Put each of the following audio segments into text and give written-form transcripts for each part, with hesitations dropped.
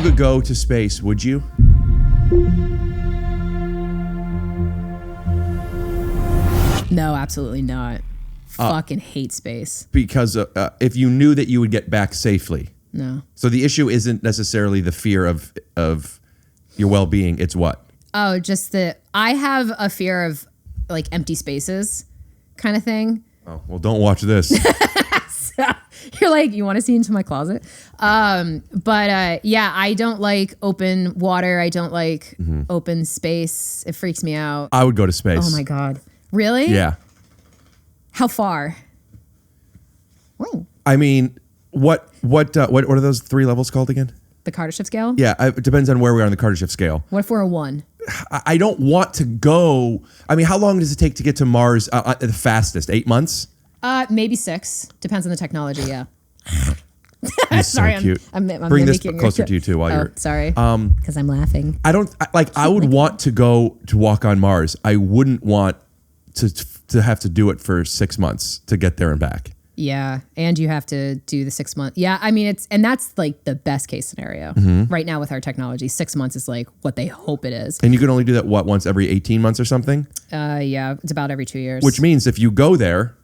could go to space, would you? No, absolutely not. Fucking hate space. Because if you knew that you would get back safely. No. So the issue isn't necessarily the fear of your well-being. It's what? Oh, just that I have a fear of like empty spaces kind of thing. Oh, well, don't watch this. So, you're like, you want to see into my closet? But yeah, I don't like open water. I don't like open space. It freaks me out. I would go to space. Oh my God. Really? Yeah. How far? Ooh. I mean, what are those 3 levels called again? The Kardashev scale? Yeah, it depends on where we are on the Kardashev scale. What if we're a 1? I don't want to go. I mean, how long does it take to get to Mars the fastest? 8 months? Maybe 6. Depends on the technology, yeah. He's sorry, so cute. I'm Bring this mimicking closer to you too while you're... Sorry, because I'm laughing. I would want to go to walk on Mars. I wouldn't want to have to do it for 6 months to get there and back. Yeah, and you have to do the 6 months. Yeah, I mean, that's like the best case scenario. Right now with our technology, 6 months is like what they hope it is. And you can only do that, once every 18 months or something? Yeah, it's about every 2 years. Which means if you go there,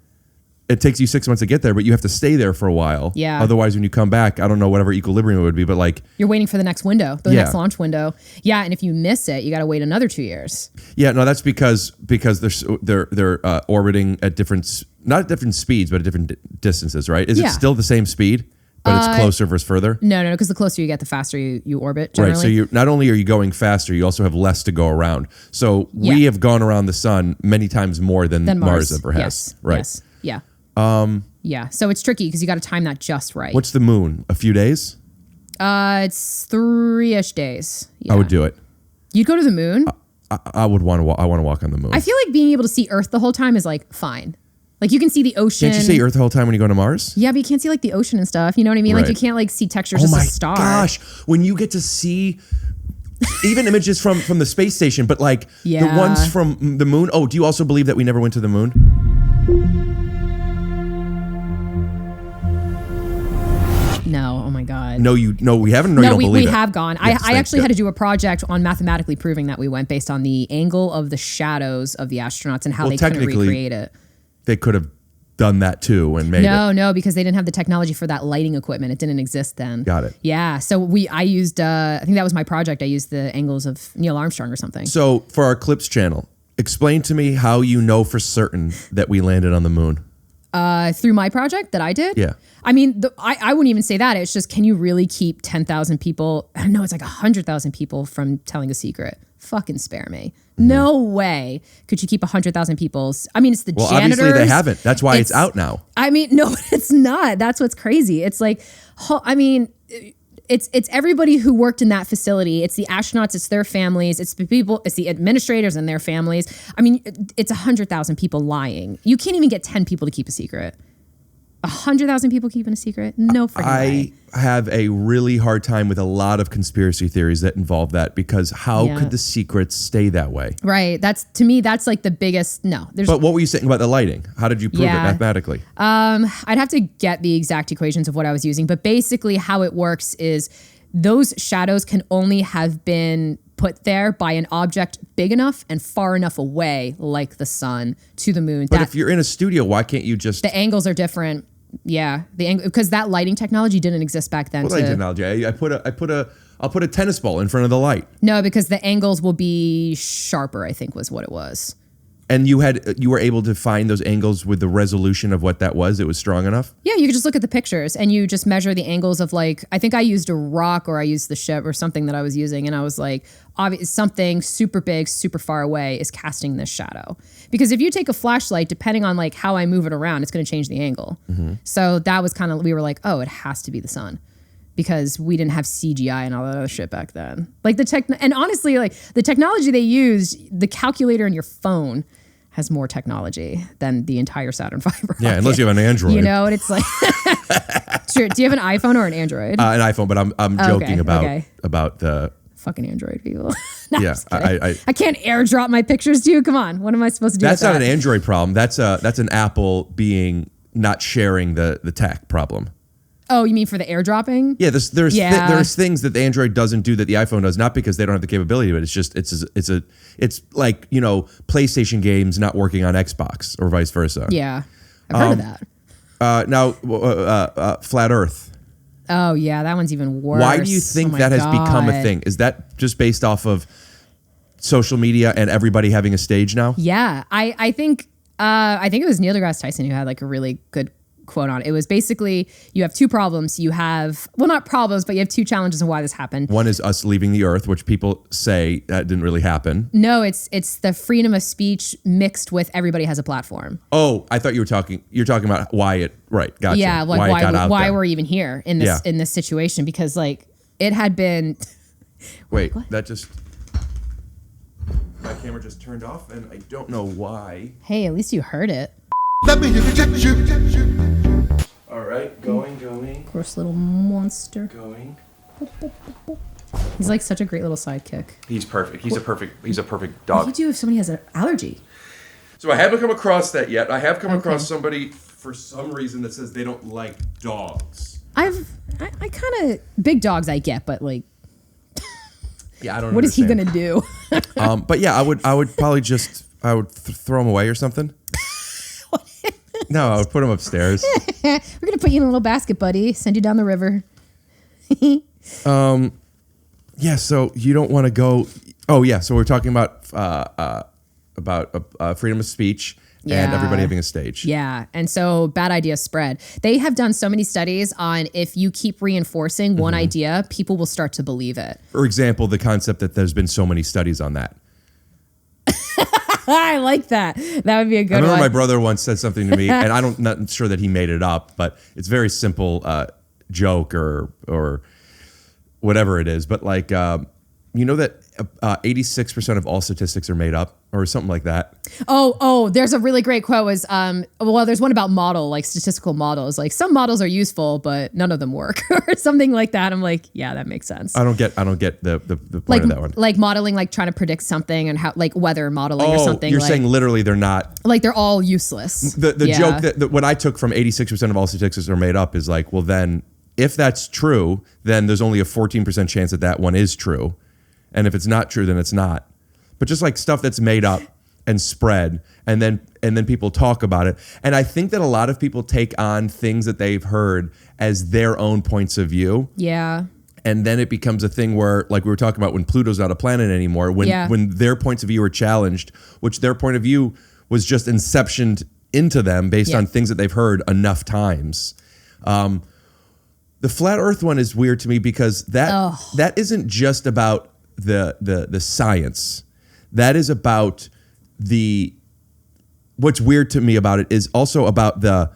it takes you 6 months to get there, but you have to stay there for a while. Yeah. Otherwise, when you come back, I don't know whatever equilibrium it would be, but like... You're waiting for the next window, the next launch window. Yeah, and if you miss it, you got to wait another 2 years. Yeah, no, that's because they're orbiting at not at different speeds, but at different distances, right? Is it still the same speed, but it's closer versus further? No, because the closer you get, the faster you orbit, generally. Right, so you not only are you going faster, you also have less to go around. So we have gone around the sun many times more than Mars ever has. Yes, right. Yes, yeah. Yeah, so it's tricky because you got to time that just right. What's the moon? A few days? It's 3-ish days. Yeah. I would do it. You'd go to the moon? I would want to. I want to walk on the moon. I feel like being able to see Earth the whole time is like fine. Like you can see the ocean. Can't you see Earth the whole time when you go to Mars? Yeah, but you can't see like the ocean and stuff. You know what I mean? Right. Like you can't like see textures as a star. Oh my gosh! When you get to see even images from the space station, but like the ones from the moon. Oh, do you also believe that we never went to the moon? No, oh my God. No, we haven't. No, you don't believe we it. have gone. Yes, I actually had to do a project on mathematically proving that we went based on the angle of the shadows of the astronauts and how they couldn't recreate it. They could have done that too and made it. No, because they didn't have the technology for that lighting equipment. It didn't exist then. Got it. Yeah, so I used, I think that was my project. I used the angles of Neil Armstrong or something. So for our Clips channel, explain to me how you know for certain that we landed on the moon. Through my project that I did? Yeah. I mean, I wouldn't even say that. It's just, can you really keep 10,000 people, I don't know, it's like 100,000 people from telling a secret? Fucking spare me. No way could you keep 100,000 people's, I mean, it's the janitors. Well, obviously they haven't. That's why it's out now. I mean, no, it's not. That's what's crazy. It's like, I mean, it's everybody who worked in that facility. It's the astronauts, it's their families, it's the people, it's the administrators and their families. I mean, it's 100,000 people lying. You can't even get 10 people to keep a secret. 100,000 people keeping a secret? No freaking way. I have a really hard time with a lot of conspiracy theories that involve that because how could the secrets stay that way? Right. To me, that's like the biggest, But what were you saying about the lighting? How did you prove it mathematically? I'd have to get the exact equations of what I was using, but basically how it works is those shadows can only have been put there by an object big enough and far enough away, like the sun, to the moon. But if you're in a studio, why can't you just... The angles are different. Yeah, because that lighting technology didn't exist back then. What lighting technology? I'll put a tennis ball in front of the light. No, because the angles will be sharper, I think was what it was. And you were able to find those angles with the resolution of what that was? It was strong enough? Yeah, you could just look at the pictures and you just measure the angles of like, I think I used a rock or I used the ship or something that I was using. And I was like, something super big, super far away is casting this shadow. Because if you take a flashlight, depending on like how I move it around, it's going to change the angle. So that was kind of, we were like, oh, it has to be the sun. Because we didn't have CGI and all that other shit back then. Like and honestly, like the technology they used, the calculator in your phone has more technology than the entire Saturn V rocket. Yeah, unless you have an Android. You know, and it's like, sure. Do you have an iPhone or an Android? An iPhone, but I'm joking about the fucking Android people. No, yeah, I can't airdrop my pictures to you. Come on, what am I supposed to do? That's not an Android problem. That's an Apple being not sharing the tech problem. Oh, you mean for the airdropping? Yeah, there's things that the Android doesn't do that the iPhone does, not because they don't have the capability, but it's like, you know, PlayStation games not working on Xbox or vice versa. Yeah, I've heard of that. Now, Flat Earth. Oh yeah, that one's even worse. Why do you think that has become a thing? Is that just based off of social media and everybody having a stage now? Yeah, I think it was Neil deGrasse Tyson who had like a really good quote on it. It was basically, you have two problems. You have, well, not problems, but you have two challenges on why this happened. One is us leaving the earth, which people say that didn't really happen. No, it's the freedom of speech mixed with everybody has a platform. Oh, I thought you're talking about why it, right, gotcha. Yeah, like why we're even here in this situation, because like it had been. Wait, that just, my camera just turned off and I don't know why. Hey, at least you heard it. Let me you. All right, going. Gross little monster. Going. He's like such a great little sidekick. He's perfect. He's a perfect dog. What do you do if somebody has an allergy? So I haven't come across that yet. I have come across somebody for some reason that says they don't like dogs. I kind of, big dogs I get, but like, yeah, I don't know. What is he gonna do? But yeah, I would probably just throw him away or something. No, I would put him upstairs. We're gonna put you in a little basket, buddy. Send you down the river. Yeah. So you don't want to go. Oh yeah. So we're talking about freedom of speech and everybody having a stage. Yeah. And so bad ideas spread. They have done so many studies on if you keep reinforcing one idea, people will start to believe it. For example, the concept that there's been so many studies on that. I like that. That would be a good one. I remember my brother once said something to me, and I'm not sure that he made it up, but it's a very simple joke or whatever it is. But like, you know that 86% of all statistics are made up or something like that. Oh, there's a really great quote was, there's one about like statistical models. Like some models are useful, but none of them work or something like that. I'm like, yeah, that makes sense. I don't get the point of that one. Like modeling, like trying to predict something and how, like weather modeling or something. You're saying literally they're not. Like they're all useless. The joke that what I took from 86% of all statistics are made up is like, well then, if that's true, then there's only a 14% chance that one is true. And if it's not true, then it's not. But just like stuff that's made up and spread, and then people talk about it. And I think that a lot of people take on things that they've heard as their own points of view. Yeah. And then it becomes a thing where, like we were talking about, when Pluto's not a planet anymore, when their points of view are challenged, which their point of view was just inceptioned into them based on things that they've heard enough times. The flat Earth one is weird to me because that isn't just about the science. That is about what's weird to me about it is also about the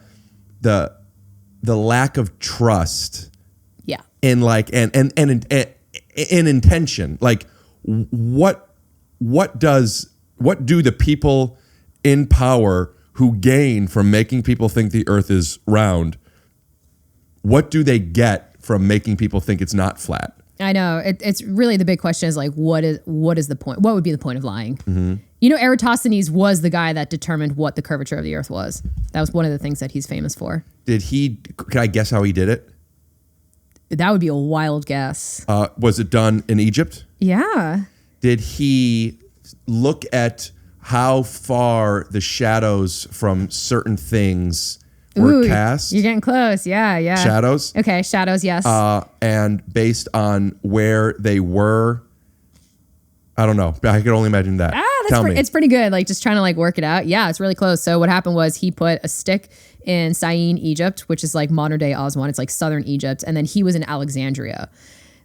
lack of trust. Yeah. In like and in intention. Like what do the people in power who gain from making people think the earth is round, what do they get from making people think it's not flat? I know. It's really the big question is like, what is the point? What would be the point of lying? Mm-hmm. You know, Eratosthenes was the guy that determined what the curvature of the earth was. That was one of the things that he's famous for. Can I guess how he did it? That would be a wild guess. Was it done in Egypt? Yeah. Did he look at how far the shadows from certain things were cast? You're getting close. Yeah. Shadows? Okay, shadows, yes. And based on where they were, I don't know. I can only imagine that. It's pretty good. Like just trying to like work it out. Yeah, it's really close. So what happened was he put a stick in Syene, Egypt, which is like modern day Aswan. It's like southern Egypt. And then he was in Alexandria.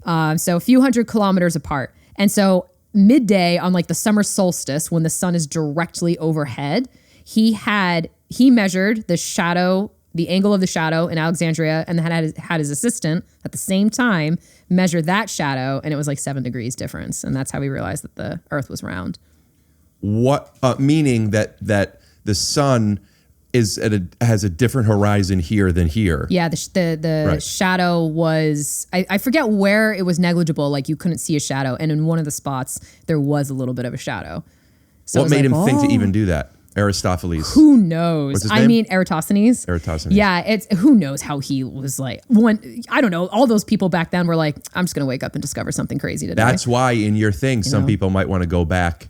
So a few hundred kilometers apart. And so midday on like the summer solstice, when the sun is directly overhead, he measured the shadow, the angle of the shadow in Alexandria, and then had his assistant at the same time measure that shadow, and it was like 7 degrees difference. And that's how we realized that the earth was round. What meaning that the sun has a different horizon here than here. Yeah, the right. shadow was, I forget where it was negligible, like you couldn't see a shadow, and in one of the spots there was a little bit of a shadow. So what made him think to even do that? Aristophanes. Who knows? What's his name? I mean, Eratosthenes. Eratosthenes. Yeah, it's who knows how he was like one. I don't know. All those people back then were like, I'm just gonna wake up and discover something crazy today. That's why in your thing, some people might want to go back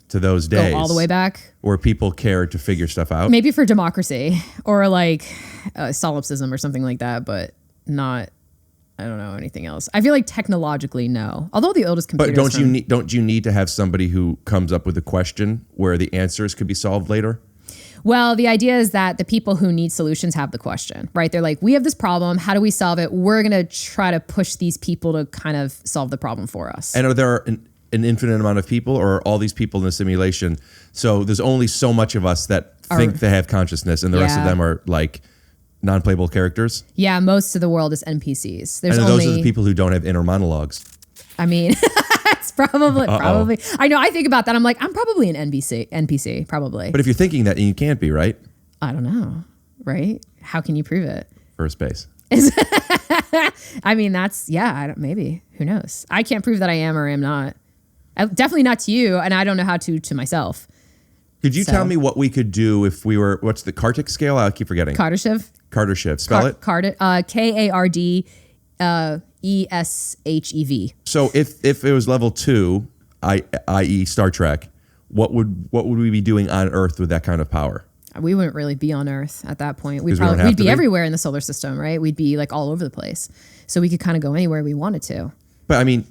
to those days. Go all the way back. Where people cared to figure stuff out. Maybe for democracy or like solipsism or something like that, but not. I don't know anything else. I feel like technologically, no. Although the oldest computers. But don't you need to have somebody who comes up with a question where the answers could be solved later? Well, the idea is that the people who need solutions have the question, right? They're like, we have this problem. How do we solve it? We're going to try to push these people to kind of solve the problem for us. And are there an infinite amount of people, or are all these people in the simulation? So there's only so much of us that think they have consciousness, and the rest of them are like non-playable characters? Yeah, most of the world is NPCs. Those are the people who don't have inner monologues. I mean, it's probably. I know. I think about that. I'm like, I'm probably an NPC, probably. But if you're thinking that, you can't be, right? I don't know, right? How can you prove it? First base. I mean, maybe. Who knows? I can't prove that I am or am not. Definitely not to you, and I don't know how to myself. Could you tell me what we could do if we were, what's the Kartic scale? I keep forgetting. Kardashev. Spell it. Kardeshev. So if it was level 2, i.e. Star Trek, what would we be doing on Earth with that kind of power? We wouldn't really be on Earth at that point. We'd be everywhere in the solar system, right? We'd be like all over the place. So we could kind of go anywhere we wanted to. But I mean,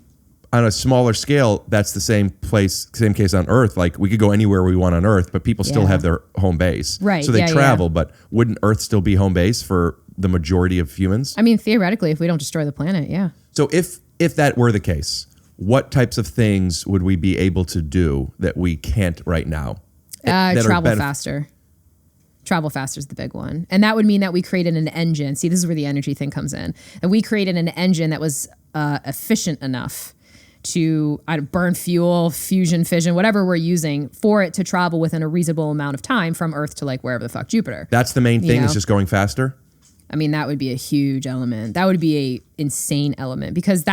on a smaller scale, that's the same case on Earth. Like we could go anywhere we want on Earth, but people still have their home base. Right. So they travel, but wouldn't Earth still be home base for the majority of humans? I mean, theoretically, if we don't destroy the planet, yeah. So if that were the case, what types of things would we be able to do that we can't right now? Travel faster. Travel faster is the big one. And that would mean that we created an engine. See, this is where the energy thing comes in. And we created an engine that was efficient enough to burn fuel, fusion, fission, whatever we're using for it to travel within a reasonable amount of time from Earth to like wherever the fuck Jupiter. That's the main thing, is just going faster? I mean, that would be a huge element. That would be a insane element because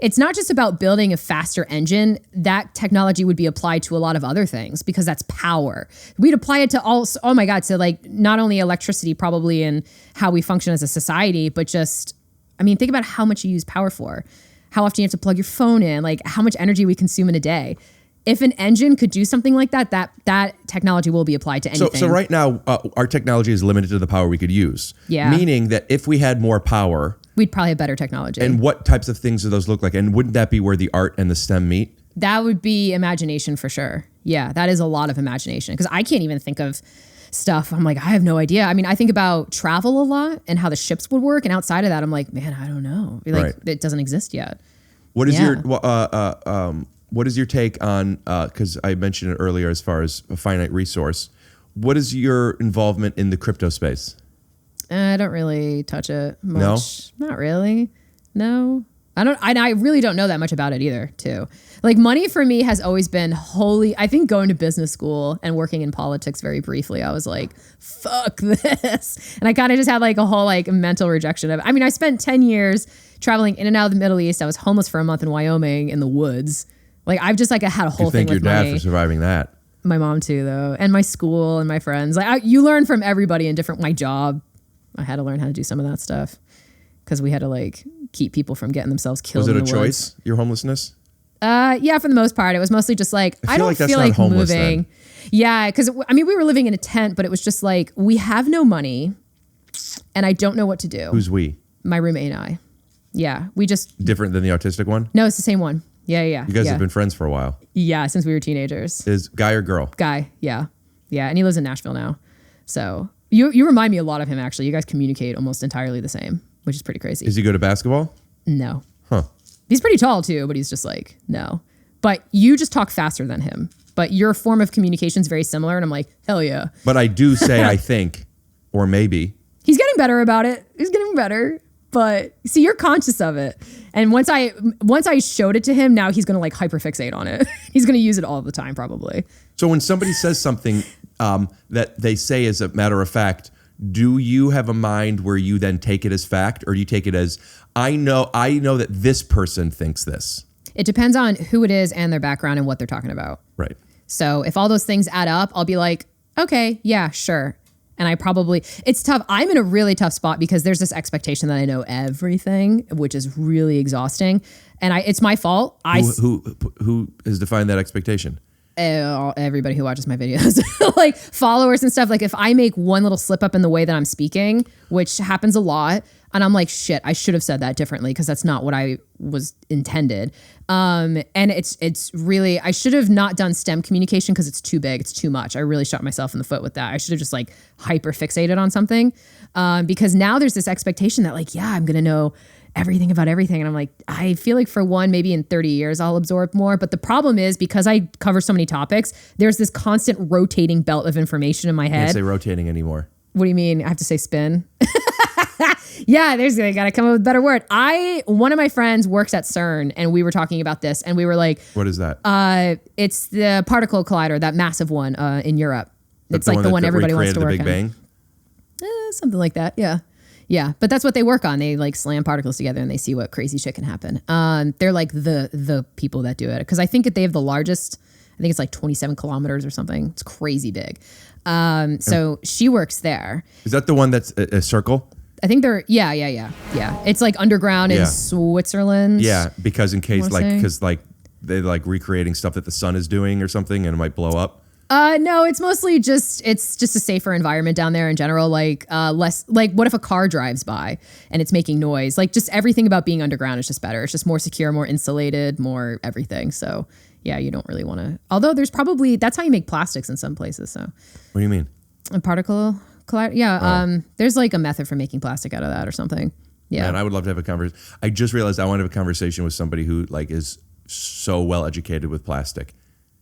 it's not just about building a faster engine. That technology would be applied to a lot of other things because that's power. We'd apply it to to like not only electricity probably and how we function as a society, but just, I mean, think about how much you use power for. How often you have to plug your phone in, like how much energy we consume in a day. If an engine could do something like that technology will be applied to anything. So right now, our technology is limited to the power we could use. Yeah. Meaning that if we had more power, we'd probably have better technology. And what types of things do those look like? And wouldn't that be where the art and the STEM meet? That would be imagination for sure. Yeah, that is a lot of imagination because I can't even think of stuff. I'm like, I have no idea. I mean, I think about travel a lot and how the ships would work. And outside of that, I'm like, man, I don't know. Like, it doesn't exist yet. What is what is your take on, because I mentioned it earlier as far as a finite resource, what is your involvement in the crypto space? I don't really touch it much. No? Not really. No. I really don't know that much about it either, too. Like money for me has always been I think going to business school and working in politics very briefly, I was like, fuck this. And I kind of just had like a whole like mental rejection of it. I mean, I spent 10 years traveling in and out of the Middle East. I was homeless for a month in Wyoming in the woods. Like I've just like had a whole thing with money. Thank your dad for surviving that. My mom too, though, and my school and my friends. Like you learn from everybody in my job. I had to learn how to do some of that stuff because we had to like keep people from getting themselves killed. Was it a choice? Your homelessness? Yeah, for the most part, it was mostly just like I don't feel like moving. Then. Yeah, because I mean we were living in a tent, but it was just like we have no money, and I don't know what to do. Who's we? My roommate and I. Yeah, we just different than the autistic one. No, it's the same one. Yeah. You guys have been friends for a while. Yeah, since we were teenagers. Is guy or girl? Guy, yeah. Yeah, and he lives in Nashville now. So you remind me a lot of him, actually. You guys communicate almost entirely the same, which is pretty crazy. Is he good at basketball? No. Huh. He's pretty tall, too, but he's just like, no. But you just talk faster than him. But your form of communication is very similar, and I'm like, hell yeah. But I do say I think, or maybe. He's getting better about it. He's getting better. But see, you're conscious of it. And once I showed it to him, now he's going to like hyperfixate on it. He's going to use it all the time, probably. So when somebody says something that they say as a matter of fact, do you have a mind where you then take it as fact, or do you take it as, I know that this person thinks this? It depends on who it is and their background and what they're talking about. Right. So if all those things add up, I'll be like, okay, yeah, sure. And it's tough. I'm in a really tough spot because there's this expectation that I know everything, which is really exhausting. And it's my fault. Who has defined that expectation? Everybody who watches my videos, like followers and stuff. Like if I make one little slip up in the way that I'm speaking, which happens a lot, and I'm like, shit, I should have said that differently because that's not what I was intended. And it's really, I should have not done STEM communication because it's too big, it's too much. I really shot myself in the foot with that. I should have just like hyper fixated on something because now there's this expectation that like, yeah, I'm gonna know everything about everything. And I'm like, I feel like for one, maybe in 30 years, I'll absorb more. But the problem is because I cover so many topics, there's this constant rotating belt of information in my head. Can't say rotating anymore. What do you mean? I have to say spin? Yeah, I got to come up with a better word. One of my friends works at CERN and we were talking about this and we were like, what is that? It's the particle collider, that massive one in Europe. It's like the one everybody wants to work on. The Big Bang? Something like that. Yeah. Yeah, but that's what they work on. They like slam particles together and they see what crazy shit can happen. They're like the people that do it because I think they have the largest. I think it's like 27 kilometers or something. It's crazy big. So she works there. Is that the one that's a circle? I think they're yeah. It's like underground in Switzerland. Yeah, because in case they're like recreating stuff that the sun is doing or something and it might blow up. No, it's mostly it's just a safer environment down there in general. Like less like what if a car drives by and it's making noise? Like just everything about being underground is just better. It's just more secure, more insulated, more everything. So yeah, you don't really want to. Although that's how you make plastics in some places. So what do you mean? A particle collider? Yeah. There's like a method for making plastic out of that or something. Yeah. Man, I would love to have a conversation. I just realized I want to have a conversation with somebody who like is so well educated with plastic.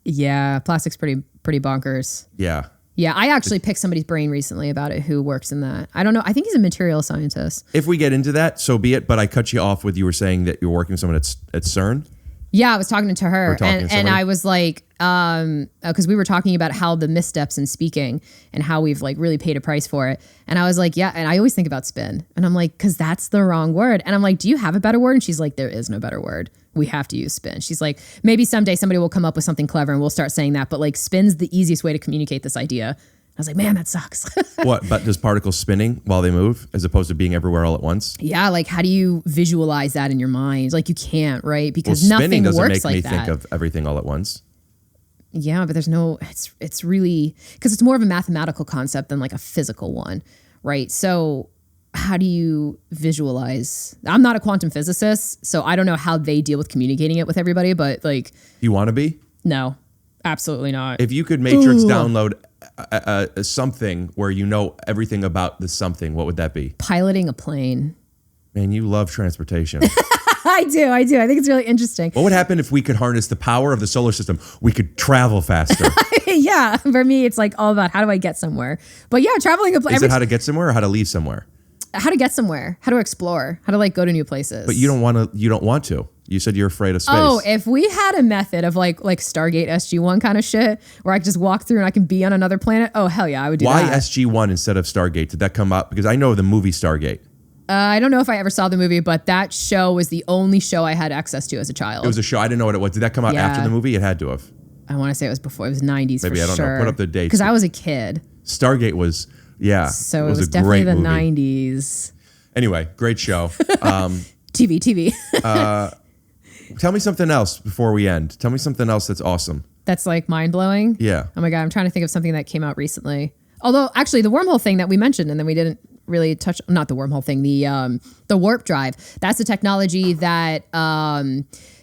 Yeah, plastic's pretty bonkers. Yeah. Yeah, I actually picked somebody's brain recently about it who works in that. I don't know. I think he's a material scientist. If we get into that, so be it. But I cut you off with you were saying that you're working with someone at CERN. Yeah, I was talking to her and I was like, because we were talking about how the missteps in speaking and how we've like really paid a price for it. And I was like, yeah, and I always think about spin. And I'm like, because that's the wrong word. And I'm like, do you have a better word? And she's like, there is no better word. We have to use spin. She's like, maybe someday somebody will come up with something clever and we'll start saying that. But like spin's the easiest way to communicate this idea. I was like, man, that sucks. What? But does particles spinning while they move as opposed to being everywhere all at once? Yeah. Like how do you visualize that in your mind? Like you can't, right? Because nothing works like that. Spinning doesn't make me think of everything all at once. Yeah, but it's really, because it's more of a mathematical concept than like a physical one, right? So how do you visualize? I'm not a quantum physicist, so I don't know how they deal with communicating it with everybody, but like. You want to be? No, absolutely not. If you could matrix download something where you know everything about the something, what would that be? Piloting a plane. Man, you love transportation. I do. I think it's really interesting. What would happen if we could harness the power of the solar system? We could travel faster. Yeah. For me, it's like all about how do I get somewhere? But yeah, traveling a plane. Is it how to get somewhere or how to leave somewhere? How to get somewhere, how to explore, how to like go to new places. But you don't want to. You said you're afraid of space. Oh, if we had a method of like Stargate SG-1 kind of shit where I could just walk through and I can be on another planet. Oh, hell yeah, I would do that. Why SG-1 instead of Stargate? Did that come up? Because I know the movie Stargate. I don't know if I ever saw the movie, but that show was the only show I had access to as a child. It was a show. I didn't know what it was. Did that come out after the movie? It had to have. I want to say it was before. It was 90s Maybe, for I don't sure. know. Put up the dates. Because I was a kid. Stargate was, So it was definitely the movie. 90s. Anyway, great show. TV. Tell me something else before we end. Tell me something else that's awesome. That's like mind-blowing? Yeah. Oh my God, I'm trying to think of something that came out recently. Although, actually, the wormhole thing that we mentioned and then we didn't really touch, not the wormhole thing, the warp drive. That's a technology that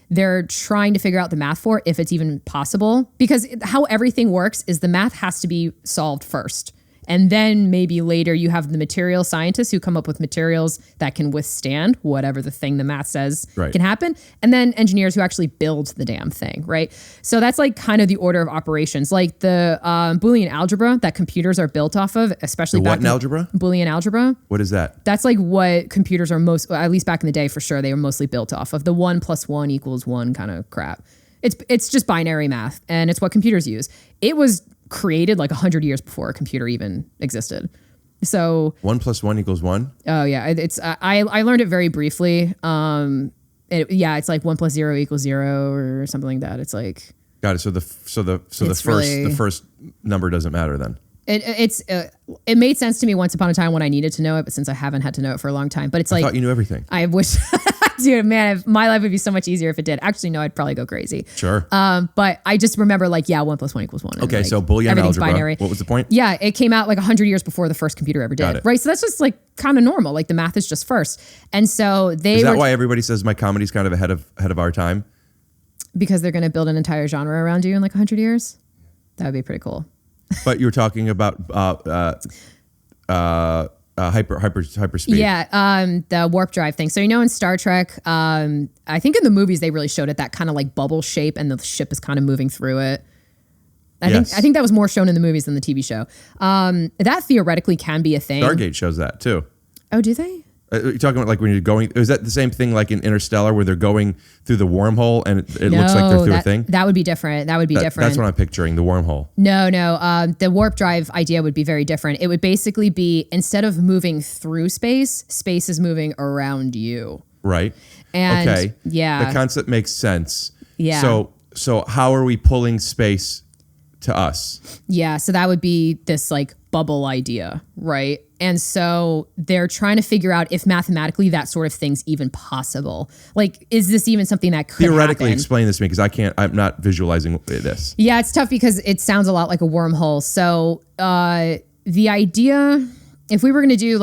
they're trying to figure out the math for, if it's even possible. Because how everything works is the math has to be solved first. And then maybe later you have the material scientists who come up with materials that can withstand whatever the thing the math says can happen. And then engineers who actually build the damn thing, right? So that's like kind of the order of operations. Like the Boolean algebra that computers are built off of, especially back in algebra? Boolean algebra. What is that? That's like what computers are at least back in the day for sure, they were mostly built off of. The 1 + 1 = 1 kind of crap. It's just binary math and it's what computers use. It was created like 100 years before a computer even existed. So 1 + 1 = 1. Oh yeah, it's I learned it very briefly. It's like 1 + 0 = 0 or something like that. It's like got it. So the first number doesn't matter then. It made sense to me once upon a time when I needed to know it, but since I haven't had to know it for a long time, but it's I thought you knew everything. I wish, dude, man, my life would be so much easier if it did. Actually, no, I'd probably go crazy. Sure. But I just remember 1 + 1 = 1. Okay, like, so Boolean algebra. Binary. What was the point? Yeah, it came out 100 years before the first computer ever did. Right, so that's just kind of normal. The math is just first, and so Is that why everybody says my comedy's kind of ahead of our time? Because they're going to build an entire genre around you in 100 years. That would be pretty cool. But you were talking about hyperspeed. Yeah, the warp drive thing. So in Star Trek, I think in the movies they really showed it, that kind of bubble shape, and the ship is kind of moving through it. I think that was more shown in the movies than the TV show. That theoretically can be a thing. Stargate shows that too. Oh, do they? You're talking about when you're going, is that the same thing like in Interstellar where they're going through the wormhole and it looks like they're through a thing? That would be different. Different. That's what I'm picturing, the wormhole. No. The warp drive idea would be very different. It would basically be, instead of moving through space, space is moving around you. Right. And okay. Yeah. The concept makes sense. Yeah. So how are we pulling space to us? Yeah. So that would be this bubble idea, right? And so they're trying to figure out if mathematically that sort of thing's even possible. Is this even something that could theoretically happen? Explain this to me, because I'm not visualizing this. Yeah, it's tough because it sounds a lot like a wormhole. So the idea, if we were going to do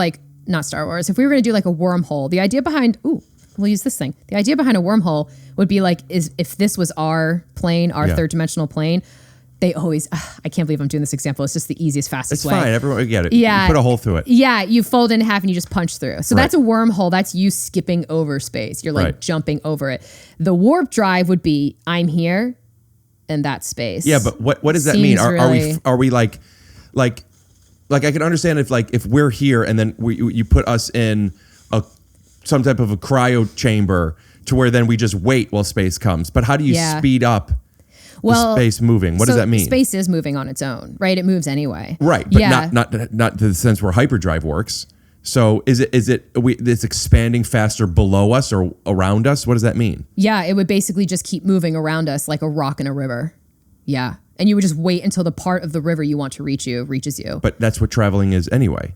not Star Wars, if we were going to do a wormhole, the idea behind, we'll use this thing. The idea behind a wormhole would be is if this was our plane, our third dimensional plane, they always, I can't believe I'm doing this example. It's just the easiest, fastest way. It's fine. Everyone get it. Yeah. You put a hole through it. Yeah. You fold it in half and you just punch through. So that's a wormhole. That's you skipping over space. You're jumping over it. The warp drive would be, I'm here and that's space. Yeah. But what does that mean? Are we I can understand if we're here and then you put us in some type of a cryo chamber to where then we just wait while space comes. But how do you speed up the space moving? What does that mean? Space is moving on its own, right? It moves anyway. Right, but not to the sense where hyperdrive works. So it's expanding faster below us or around us? What does that mean? Yeah, it would basically just keep moving around us like a rock in a river. Yeah. And you would just wait until the part of the river you want to reaches you. But that's what traveling is anyway.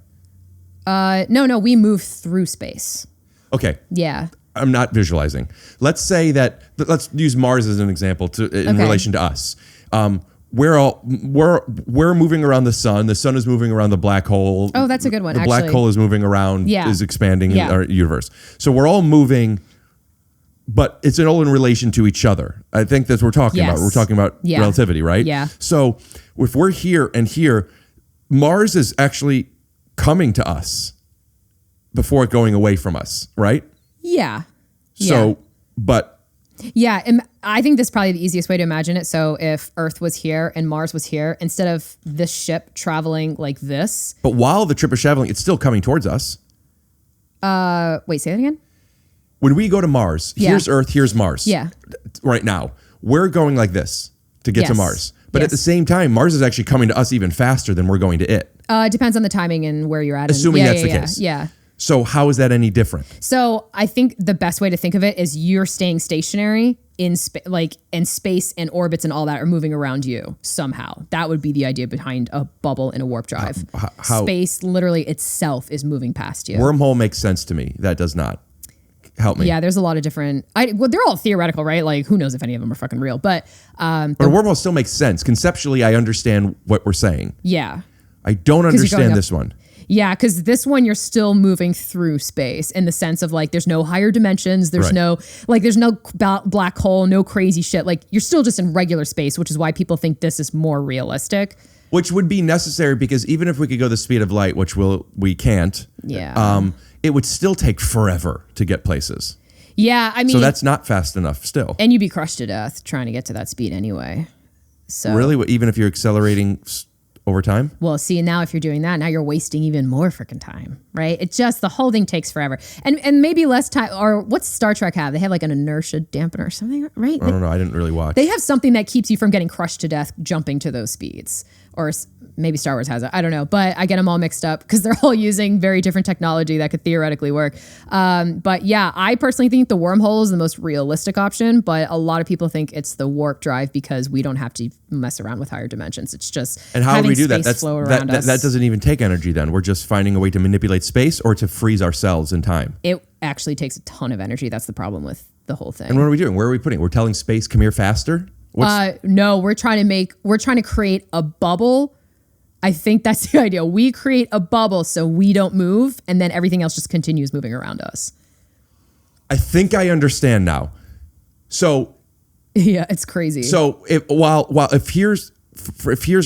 No, we move through space. Okay. Yeah. I'm not visualizing. Let's say let's use Mars as an example in relation to us. We're moving around the sun. The sun is moving around the black hole. Oh, that's a good one. The black hole is moving around, is expanding in our universe. So we're all moving, but it's all in relation to each other. I think that's what we're talking about. We're talking about relativity, right? Yeah. So if we're here and here, Mars is actually coming to us before going away from us, right? Yeah. So, but. Yeah, I think this is probably the easiest way to imagine it. So if Earth was here and Mars was here, instead of this ship traveling like this. But while the trip is traveling, it's still coming towards us. Wait, say that again? When we go to Mars, here's Earth, here's Mars. Yeah. Right now, we're going like this to get to Mars. But at the same time, Mars is actually coming to us even faster than we're going to it. It depends on the timing and where you're at. Assuming that's the case. Yeah. So how is that any different? So I think the best way to think of it is you're staying stationary in space and orbits and all that are moving around you somehow. That would be the idea behind a bubble in a warp drive. How space literally itself is moving past you. Wormhole makes sense to me. That does not. Help me. Yeah, there's a lot of different. They're all theoretical, right? Who knows if any of them are fucking real? But a wormhole still makes sense conceptually. I understand what we're saying. Yeah, I don't understand this one. Yeah, because this one you're still moving through space in the sense of there's no higher dimensions, there's no black hole, no crazy shit. You're still just in regular space, which is why people think this is more realistic. Which would be necessary because even if we could go the speed of light, which we can't. Yeah. It would still take forever to get places. Yeah, I mean. So that's not fast enough still. And you'd be crushed to death trying to get to that speed anyway. So really, even if you're accelerating over time? Well, see, now if you're doing that, now you're wasting even more freaking time, right? It just, the whole thing takes forever. And maybe less time, or what's Star Trek have? They have an inertia dampener or something, right? I don't know. I didn't really watch. They have something that keeps you from getting crushed to death jumping to those speeds. Or Maybe Star Wars has it. I don't know. But I get them all mixed up because they're all using very different technology that could theoretically work. But yeah, I personally think the wormhole is the most realistic option. But a lot of people think it's the warp drive because we don't have to mess around with higher dimensions. It's just and how do we do that? That doesn't even take energy then. We're just finding a way to manipulate space or to freeze ourselves in time. It actually takes a ton of energy. That's the problem with the whole thing. And what are we doing? Where are we putting? We're telling space, come here faster? No, we're trying to create a bubble. I think that's the idea. We create a bubble so we don't move, and then everything else just continues moving around us. I think I understand now. So yeah, it's crazy. So if here's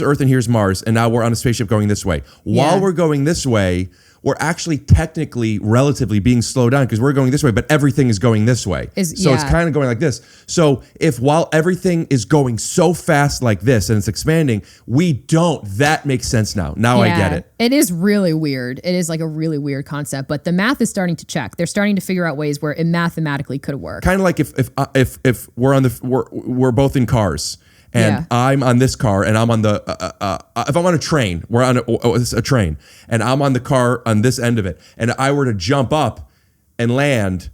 Earth and here's Mars, and now we're on a spaceship going this way. While we're going this way, we're actually technically relatively being slowed down because we're going this way, but everything is going this way. It's kind of going like this. So if while everything is going so fast like this and it's expanding, we don't, that makes sense now. Now I get it. It is really weird. It is like a really weird concept, but the math is starting to check. They're starting to figure out ways where it mathematically could work. Kind of like if we're both in cars. And I'm on this car, and I'm on if I'm on a train, we're on a train, and I'm on the car on this end of it, and I were to jump up and land,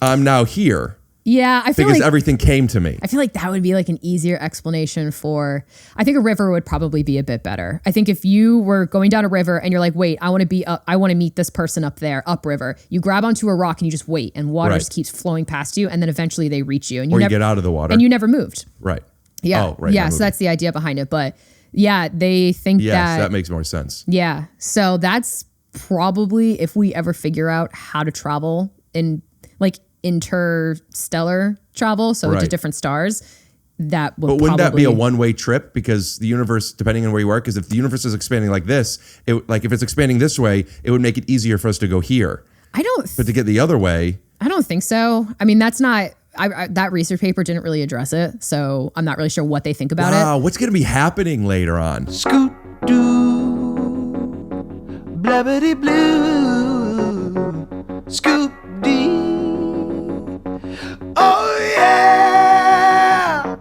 I'm now here. Yeah, I feel because everything came to me. I feel like that would be like an easier explanation for. I think a river would probably be a bit better. I think if you were going down a river and you're like, wait, I want to meet this person up there, upriver. You grab onto a rock and you just wait, and water just keeps flowing past you, and then eventually they reach you, and you get out of the water, and you never moved. Right. Yeah. Oh, right. Yeah. So that's the idea behind it. But yeah, they think that makes more sense. Yeah. So that's probably if we ever figure out how to travel in like interstellar travel, so to different stars, that would. But wouldn't that be a one-way trip? Because the universe, depending on where you are, because if the universe is expanding like this, if it's expanding this way, it would make it easier for us to go here. But to get the other way, I don't think so. I mean, that's not. That research paper didn't really address it, so I'm not really sure what they think about it. Wow, what's going to be happening later on? Scoot doo, blabbity blue, scoop dee. Oh yeah.